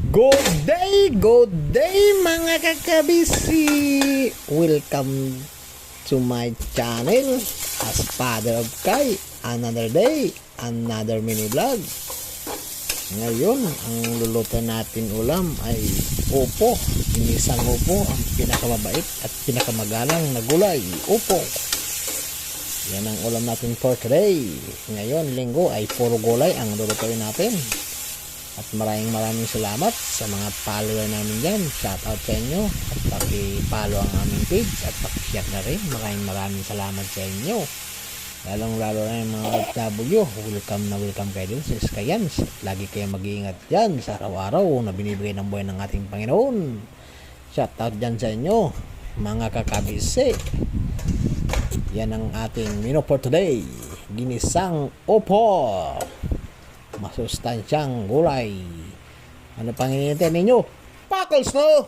Good day mga kakabisi! Welcome to my channel as Father of Kai. Another day, another mini vlog. Ngayon, ang luluto natin ulam ay upo. Inisang upo, ang pinakamabait at pinakamagalang na gulay, upo. Yan ang ulam natin for today. Ngayon, linggo ay puro gulay ang lulutuin natin. At maraming salamat sa mga follower namin dyan. Shout out sa inyo. At paki-follow ang aming page at paki-share na rin. Maraming salamat sa inyo. Lalong-lalo na yung mga OFW. Welcome kayo din sa Skayans. At lagi kayo mag-iingat dyan sa araw-araw na binibigay ng buhay ng ating Panginoon. Shout out dyan sa inyo, mga kakabisi. Yan ang ating menu for today. Ginisang opo. Masustansyang gulay. Ano pang hinihintay ninyo? Pakals no!